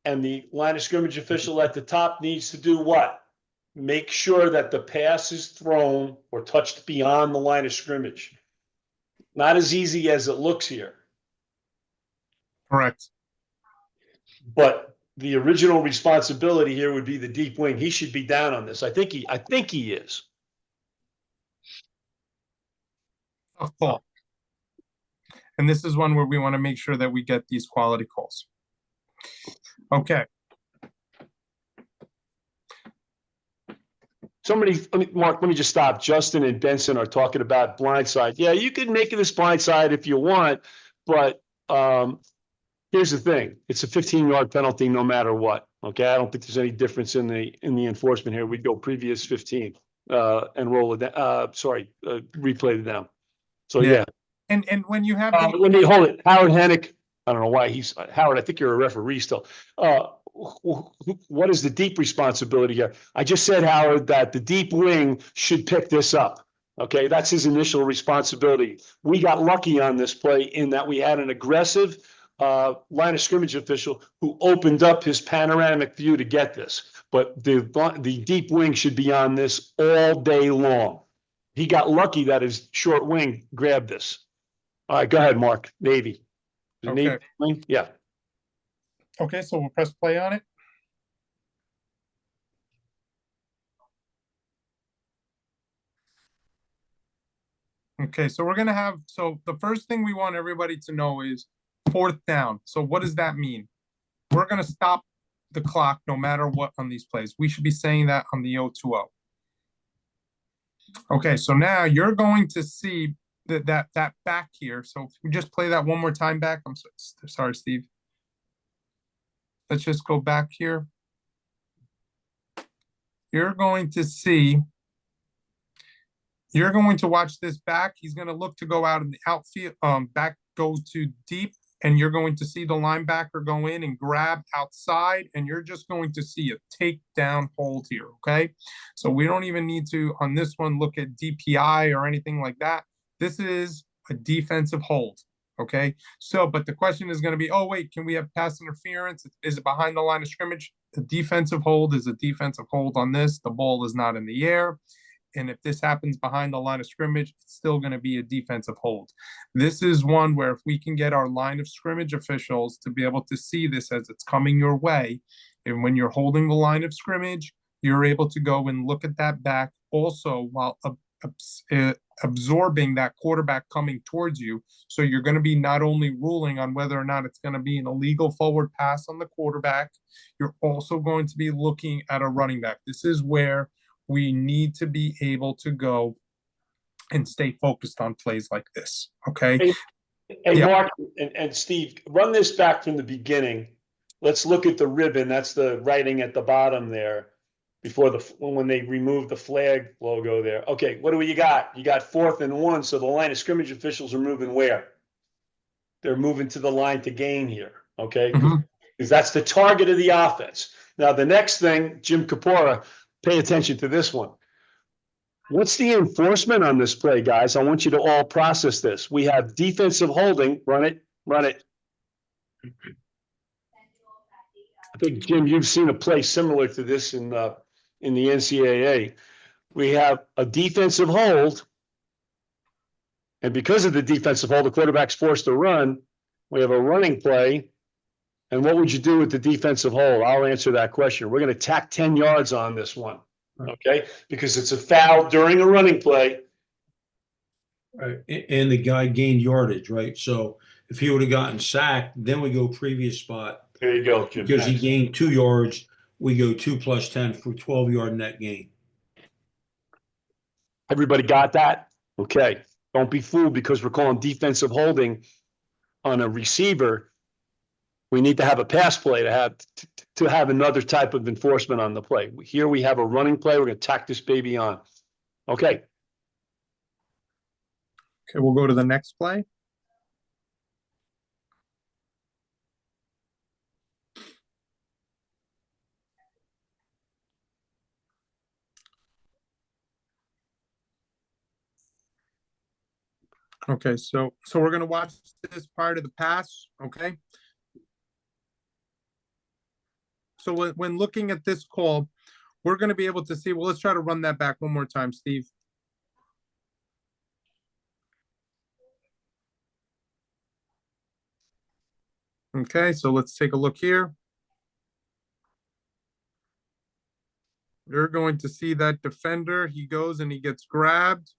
S3: And the line of scrimmage official at the top needs to do what? Make sure that the pass is thrown or touched beyond the line of scrimmage. Not as easy as it looks here.
S2: Correct.
S3: But the original responsibility here would be the deep wing. He should be down on this. I think he is.
S2: Tough call. And this is one where we want to make sure that we get these quality calls. Okay.
S3: Mark, let me just stop. Justin and Benson are talking about blindside. Yeah, you can make this blindside if you want, but here's the thing. It's a 15-yard penalty no matter what. Okay, I don't think there's any difference in the enforcement here. We'd go previous 15 and roll it down. Replay it down. So yeah.
S2: And when you have
S3: let me hold it. Howard Hennick. I don't know why he's Howard. I think you're a referee still. What is the deep responsibility here? I just said, Howard, that the deep wing should pick this up. Okay, that's his initial responsibility. We got lucky on this play in that we had an aggressive line of scrimmage official who opened up his panoramic view to get this. But the deep wing should be on this all day long. He got lucky that his short wing grabbed this. All right, go ahead, Mark. Navy.
S2: Okay.
S3: Navy? Yeah.
S2: Okay, so we'll press play on it. Okay, so we're going to have, so the first thing we want everybody to know is 4th down. So what does that mean? We're going to stop the clock no matter what on these plays. We should be saying that on the 0-2-0. Okay, so now you're going to see that back here. So if we just play that one more time back. I'm sorry, Steve. Let's just go back here. You're going to see, you're going to watch this back. He's going to look to go out in the outfield, back go to deep, and you're going to see the linebacker go in and grab outside, and you're just going to see a takedown hold here, okay? So we don't even need to, on this one, look at DPI or anything like that. This is a defensive hold, okay? So, but the question is going to be, oh, wait, can we have pass interference? Is it behind the line of scrimmage? The defensive hold is a defensive hold on this. The ball is not in the air. And if this happens behind the line of scrimmage, it's still going to be a defensive hold. This is one where if we can get our line of scrimmage officials to be able to see this as it's coming your way, and when you're holding the line of scrimmage, you're able to go and look at that back also while absorbing that quarterback coming towards you. So you're going to be not only ruling on whether or not it's going to be an illegal forward pass on the quarterback, you're also going to be looking at a running back. This is where we need to be able to go and stay focused on plays like this, okay?
S3: Hey,
S2: Yeah.
S3: Mark and Steve, run this back from the beginning. Let's look at the ribbon. That's the writing at the bottom there before when they removed the flag logo there. Okay, what do you got? You got 4th and 1, so the line of scrimmage officials are moving where? They're moving to the line to gain here, okay? Because that's the target of the offense. Now, the next thing, Jim Kapora, pay attention to this one. What's the enforcement on this play, guys? I want you to all process this. We have defensive holding. Run it. I think, Jim, you've seen a play similar to this in the NCAA. We have a defensive hold, and because of the defensive hold, the quarterback's forced to run. We have a running play. And what would you do with the defensive hold? I'll answer that question. We're going to tack 10 yards on this one, okay? Because it's a foul during a running play.
S1: Right. And the guy gained yardage, right? So if he would have gotten sacked, then we go previous spot.
S3: There you go, Jim.
S1: Because he gained 2 yards, we go 2 + 10 for 12-yard net gain.
S3: Everybody got that? Okay. Don't be fooled because we're calling defensive holding on a receiver. We need to have a pass play to have another type of enforcement on the play. Here we have a running play. We're going to tack this baby on. Okay.
S2: Okay, we'll go to the next play. Okay, so we're going to watch this part of the pass, okay? So when looking at this call, we're going to be able to see, well, let's try to run that back one more time, Steve. Okay, so let's take a look here. You're going to see that defender, he goes and he gets grabbed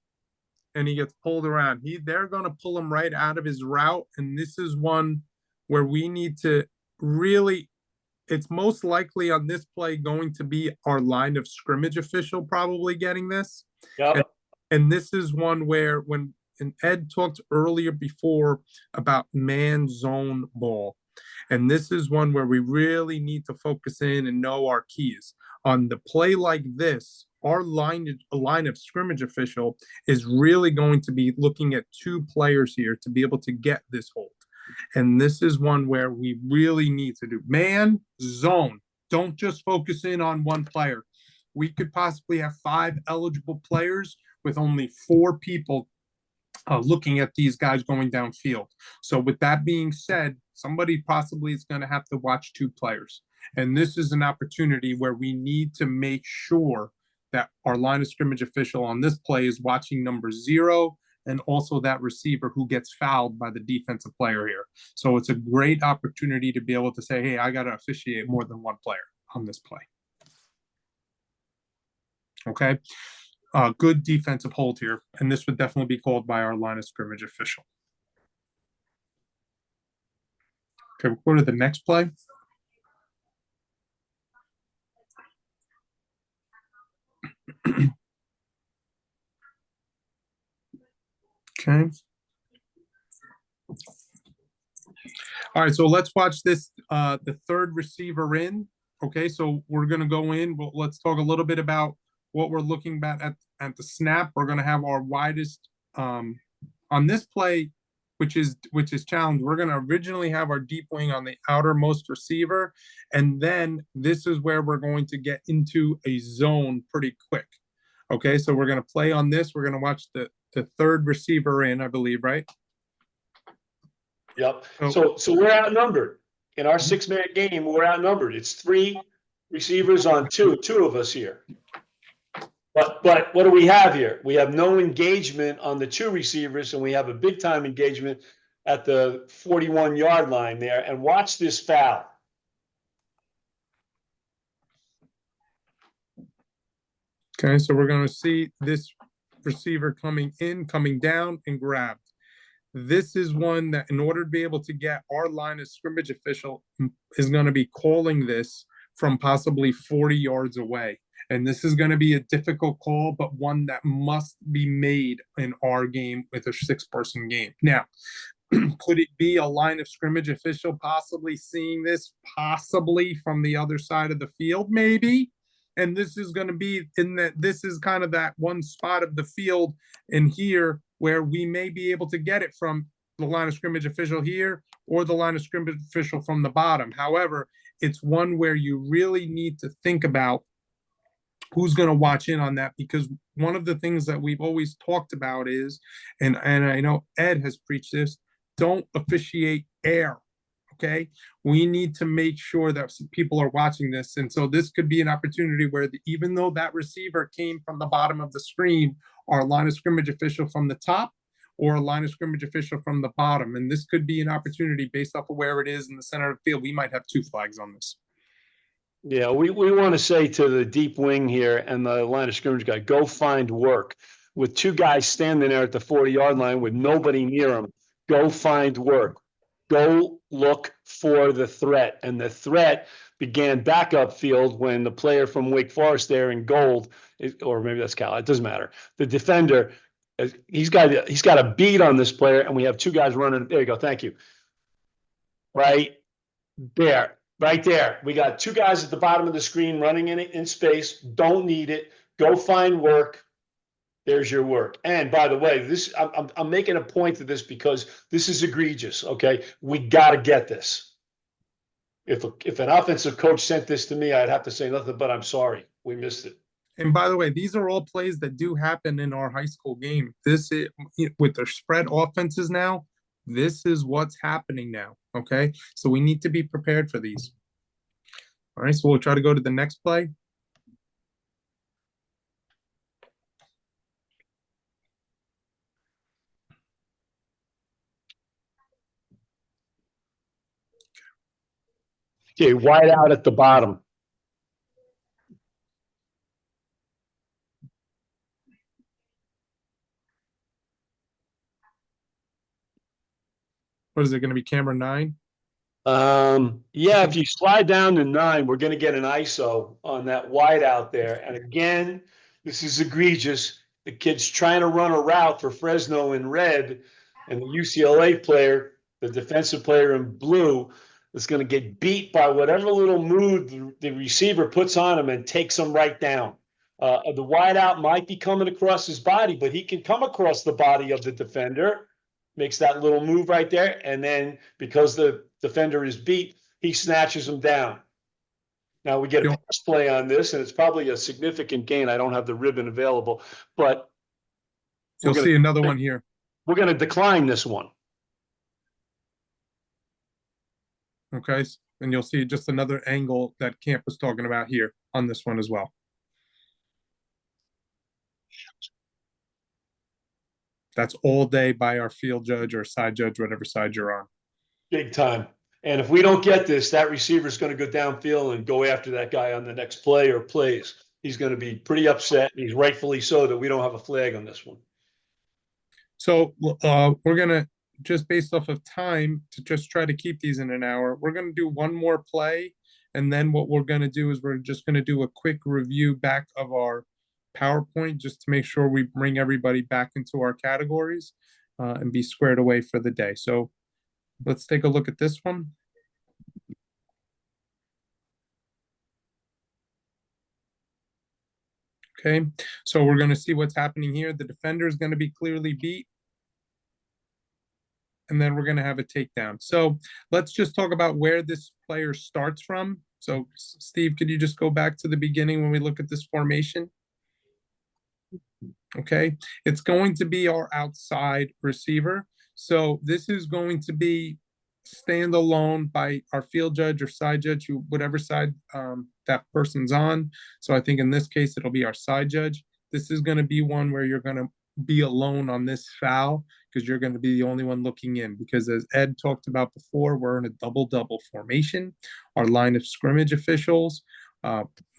S2: and he gets pulled around. They're going to pull him right out of his route. And this is one where we need to really, it's most likely on this play going to be our line of scrimmage official probably getting this.
S3: Yep.
S2: And this is one where and Ed talked earlier before about man zone ball. And this is one where we really need to focus in and know our keys. On the play like this, our line of scrimmage official is really going to be looking at 2 players here to be able to get this hold. And this is one where we really need to do man zone. Don't just focus in on one player. We could possibly have 5 eligible players with only 4 people looking at these guys going downfield. So with that being said, somebody possibly is going to have to watch 2 players. And this is an opportunity where we need to make sure that our line of scrimmage official on this play is watching number 0 and also that receiver who gets fouled by the defensive player here. So it's a great opportunity to be able to say, hey, I got to officiate more than 1 player on this play. Okay. Good defensive hold here, and this would definitely be called by our line of scrimmage official. Okay, we'll go to the next play. Okay. All right, so let's watch this, the third receiver in. Okay, so we're gonna go in, but let's talk a little bit about what we're looking at the snap. We're gonna have our widest, on this play, which is challenged. We're gonna originally have our deep wing on the outermost receiver, and then this is where we're going to get into a zone pretty quick. Okay, so we're gonna play on this. We're gonna watch the third receiver in, I believe, right?
S3: Yep.
S2: Oh.
S3: So we're outnumbered. In our 6-man game, we're outnumbered. It's 3 receivers on 2 of us here. But what do we have here? We have no engagement on the 2 receivers, and we have a big time engagement at the 41-yard line there. And watch this foul.
S2: Okay, so we're going to see this receiver coming in, coming down, and grabbed. This is one that, in order to be able to get our line of scrimmage official, is going to be calling this from possibly 40 yards away. And this is going to be a difficult call, but one that must be made in our game with a 6-person game. Now, could it be a line of scrimmage official possibly seeing this, possibly from the other side of the field, maybe? And this is going to be this is kind of that one spot of the field in here where we may be able to get it from the line of scrimmage official here or the line of scrimmage official from the bottom. However, it's one where you really need to think about who's going to watch in on that, because one of the things that we've always talked about is, and I know Ed has preached this, don't officiate air. Okay, we need to make sure that people are watching this. And so this could be an opportunity where even though that receiver came from the bottom of the screen, our line of scrimmage official from the top or a line of scrimmage official from the bottom. And this could be an opportunity based off of where it is in the center of the field. We might have 2 flags on this.
S3: Yeah, we want to say to the deep wing here and the line of scrimmage guy, go find work. With 2 guys standing there at the 40-yard line with nobody near them, go find work. Go look for the threat. And the threat began back upfield when the player from Wake Forest there in gold, or maybe that's Cal, it doesn't matter. The defender, he's got a beat on this player, and we have 2 guys running. There you go. Thank you. Right there. Right there. We got 2 guys at the bottom of the screen running in space. Don't need it. Go find work. There's your work. And by the way, I'm making a point to this because this is egregious. Okay, we got to get this. If an offensive coach sent this to me, I'd have to say nothing but I'm sorry. We missed it.
S2: And by the way, these are all plays that do happen in our high school game. This is, with their spread offenses now, this is what's happening now. Okay, so we need to be prepared for these. All right, so we'll try to go to the next play.
S3: Okay, wide out at the bottom.
S2: What is it going to be, camera 9?
S3: Yeah, if you slide down to 9, we're going to get an ISO on that wide out there. And again, this is egregious. The kid's trying to run a route for Fresno in red, and the UCLA player, the defensive player in blue, is going to get beat by whatever little move the receiver puts on him and takes him right down. The wide out might be coming across his body, but he can come across the body of the defender, makes that little move right there, and then because the defender is beat, he snatches him down. Now we get a pass play on this, and it's probably a significant gain. I don't have the ribbon available, but
S2: you'll see another one here.
S3: We're going to decline this one.
S2: Okay, and you'll see just another angle that Camp was talking about here on this one as well. That's all day by our field judge or side judge, whatever side you're on.
S3: Big time. And if we don't get this, that receiver is going to go downfield and go after that guy on the next play or plays. He's going to be pretty upset, and he's rightfully so that we don't have a flag on this one.
S2: So we're going to just based off of time, to just try to keep these in an hour, we're gonna do one more play. And then what we're gonna do is we're just gonna do a quick review back of our PowerPoint, just to make sure we bring everybody back into our categories and be squared away for the day. So let's take a look at this one. Okay, so we're gonna see what's happening here. The defender is gonna be clearly beat. And then we're gonna have a takedown. So let's just talk about where this player starts from. So Steve, could you just go back to the beginning when we look at this formation? Okay, it's going to be our outside receiver. So this is going to be standalone by our field judge or side judge, whatever side that person's on. So I think in this case, it'll be our side judge. This is going to be one where you're going to be alone on this foul because you're going to be the only one looking in, because as Ed talked about before, we're in a double formation. Our line of scrimmage officials,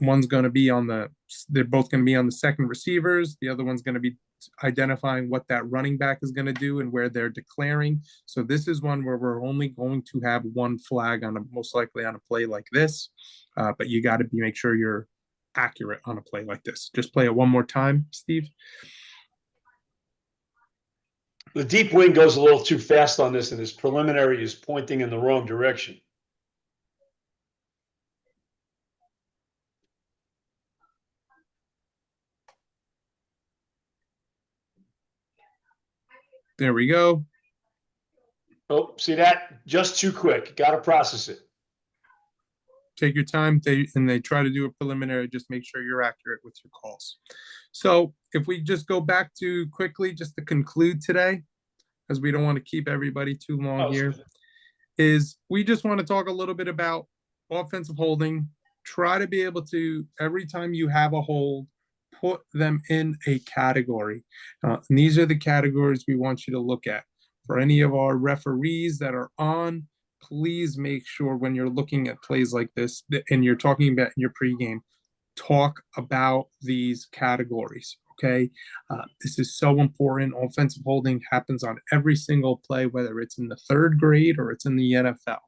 S2: one's going to be they're both going to be on the second receivers. The other one's going to be identifying what that running back is going to do and where they're declaring. So this is one where we're only going to have one flag most likely on a play like this. But you got to make sure you're accurate on a play like this. Just play it one more time, Steve.
S3: The deep wing goes a little too fast on this, and his preliminary is pointing in the wrong direction.
S2: There we go.
S3: Oh, see that? Just too quick. Got to process it.
S2: Take your time. They try to do a preliminary, just make sure you're accurate with your calls. So if we just go back to quickly, just to conclude today, because we don't want to keep everybody too long here, is we just want to talk a little bit about offensive holding. Try to be able to, every time you have a hold, put them in a category. And these are the categories we want you to look at. For any of our referees that are on, please make sure when you're looking at plays like this and you're talking about in your pregame, talk about these categories, okay? This is so important. Offensive holding happens on every single play, whether it's in the third grade or it's in the NFL.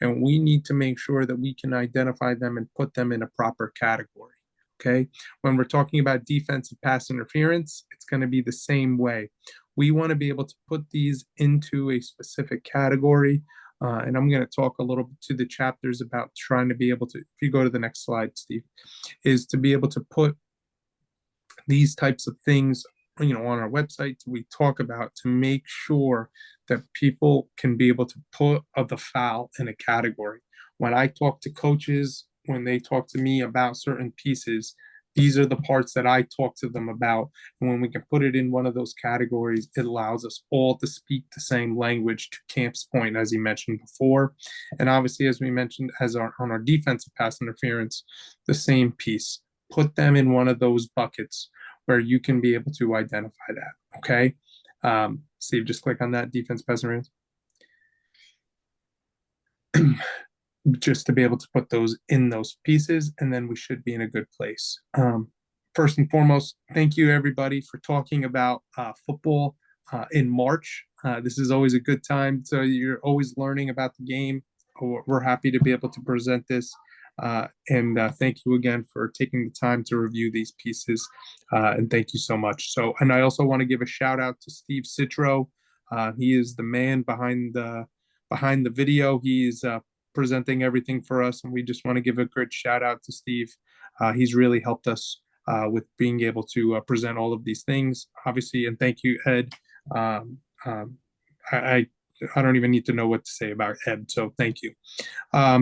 S2: And we need to make sure that we can identify them and put them in a proper category, okay? When we're talking about defensive pass interference, it's going to be the same way. We want to be able to put these into a specific category. And I'm going to talk a little bit to the chapters about trying to be able to, if you go to the next slide, Steve, is to be able to put these types of things, on our website we talk about, to make sure that people can be able to put the foul in a category. When I talk to coaches, when they talk to me about certain pieces, these are the parts that I talk to them about. And when we can put it in one of those categories, it allows us all to speak the same language, to Camp's point, as he mentioned before. And obviously, as we mentioned, on our defensive pass interference, the same piece. Put them in one of those buckets where you can be able to identify that, okay? Steve, just click on that, defense pass interference. Just to be able to put those in those pieces, and then we should be in a good place. First and foremost, thank you everybody for talking about football in March. This is always a good time. So you're always learning about the game. We're happy to be able to present this. And thank you again for taking the time to review these pieces. And thank you so much. And I also want to give a shout out to Steve Citro. He is the man behind the video. He's presenting everything for us, and we just want to give a great shout out to Steve. He's really helped us with being able to present all of these things, obviously. And thank you, Ed. I don't even need to know what to say about Ed, so thank you.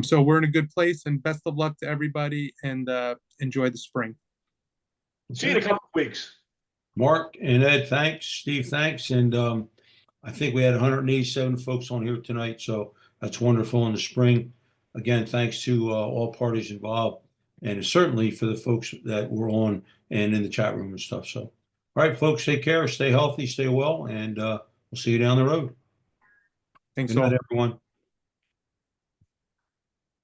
S2: So we're in a good place, and best of luck to everybody, and enjoy the spring.
S3: See you in a couple of weeks.
S1: Mark and Ed, thanks. Steve, thanks. And I think we had 187 folks on here tonight, so that's wonderful in the spring. Again, thanks to all parties involved, and certainly for the folks that were on and in the chat room and stuff. So, all right, folks, take care, stay healthy, stay well, and we'll see you down the road.
S2: Thanks
S1: Good night,
S2: all.
S1: everyone.